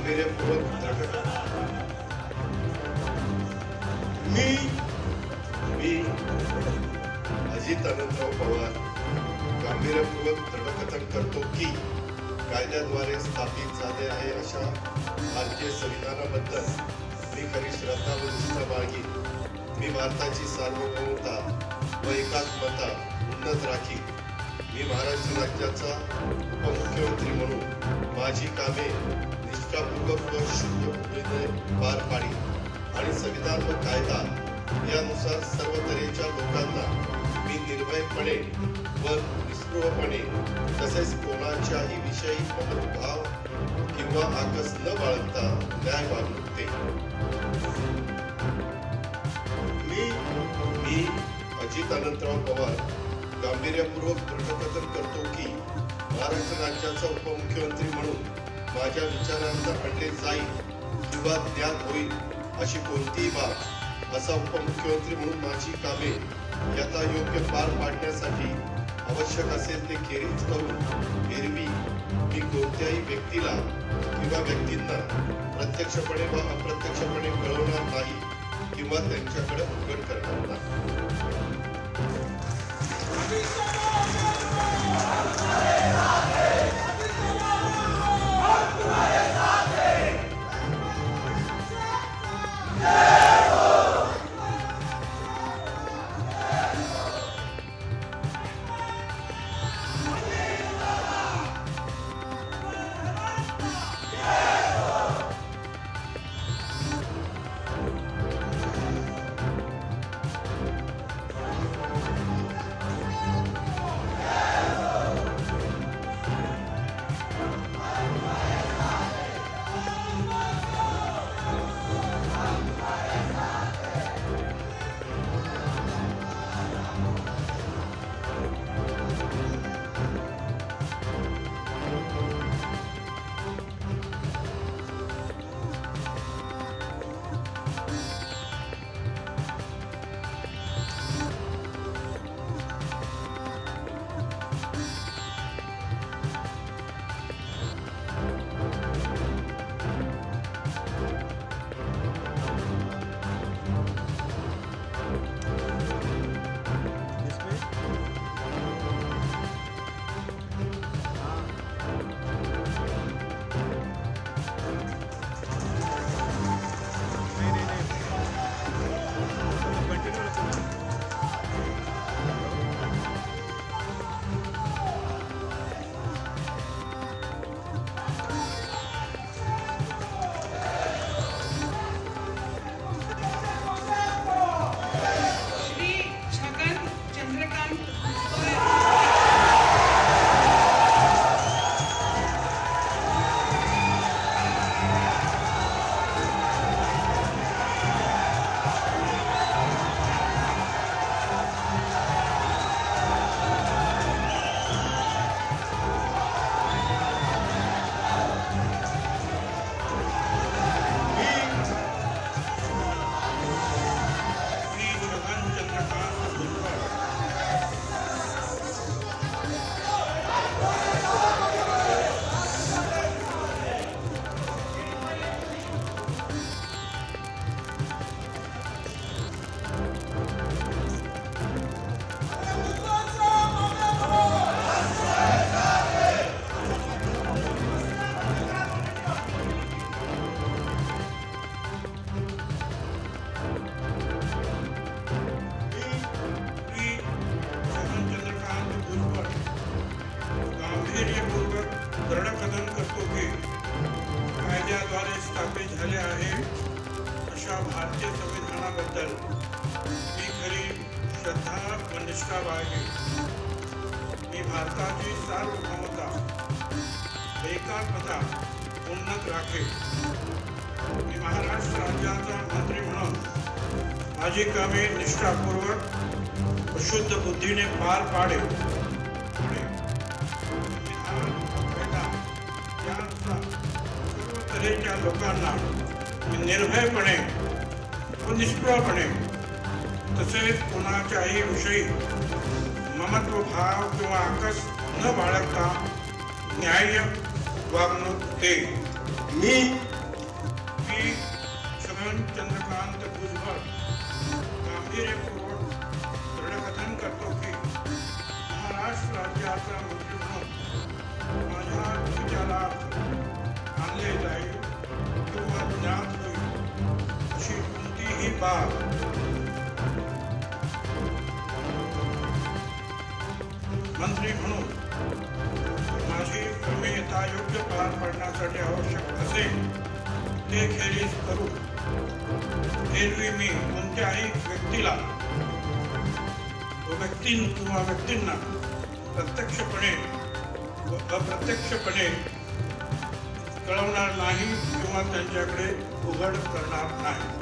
गांभीर्यपूर्वक मी अजित अनंतराव पवार गांभीर्यपूर्वक दृढकथन करतो की कायद्याद्वारे स्थापित झाले आहे अशा भारतीय संविधानाबद्दल मी खरी श्रद्धा व निष्ठा बाळगीन. मी भारताची सार्वभौमता व एकात्मता उन्नत राखीन. मी महाराष्ट्र राज्याचा उपमुख्यमंत्री म्हणून माझी कामे निष्ठापूर्वक व शुद्ध बुद्धीने पार पाडीन आणि संविधान व कायदा यानुसार सर्व तऱ्हेच्या लोकांना मी निर्भयपणे व निस्पृहपणे तसेच कोणाच्याही विषयी ममभाव किंवा आकस न बाळगता न्याय वागणूक देईन. मी अजित अनंतराव पवार गांभीर्यपूर्वक दृढकथन करतो की महाराष्ट्र राज्याचा उपमुख्यमंत्री म्हणून माझ्या विचारांना अडले जाईल किंवा ज्ञात होईल अशी कोणतीही बाब असा उपमुख्यमंत्री म्हणून माझी कामे यथायोग्य पार पाडण्यासाठी आवश्यक असेल ते खेरीज करून एरवी मी कोणत्याही व्यक्तीला किंवा व्यक्तींना प्रत्यक्षपणे व अप्रत्यक्षपणे कळवणार नाही किंवा त्यांच्याकडे उघड करणार नाही. दृढकथन करतो की कायद्याद्वारे स्थापित झाले आहे अशा भारतीय संविधानाबद्दल मी खरी श्रद्धा व निष्ठा बाळगीन. मी भारताची सार्वभौमता एकात्मता उन्नत राखेन. मी महाराष्ट्र राज्याचा मंत्री म्हणून माझी कामे निष्ठापूर्वक व शुद्ध बुद्धीने पार पाडेन आणि सर्व तऱ्हेच्या लोकांना निर्भयपणे व निष्प्रभपणे तसेच कोणाच्याही विषयी ममत्व भाव किंवा आकस न बाळगता न्याय्य वागणूक देईल. मी चंद्रकांत भुजबळ गांभीर्यपूर्वक दृढकथन करतो की महाराष्ट्र राज्याचा मंत्री म्हणून माझ्या विचारात आणले जाईल किंवा ज्ञात होईल अशी कोणतीही बाब मंत्री म्हणून माझी कर्मयता योग्य पार पाडण्यासाठी आवश्यक असेल ते खेरीज करू एरवी मी कोणत्याही व्यक्तीला किंवा व्यक्तींना प्रत्यक्षपणे व अप्रत्यक्षपणे कळवणार नाही किंवा त्यांच्याकडे उघड करणार नाही.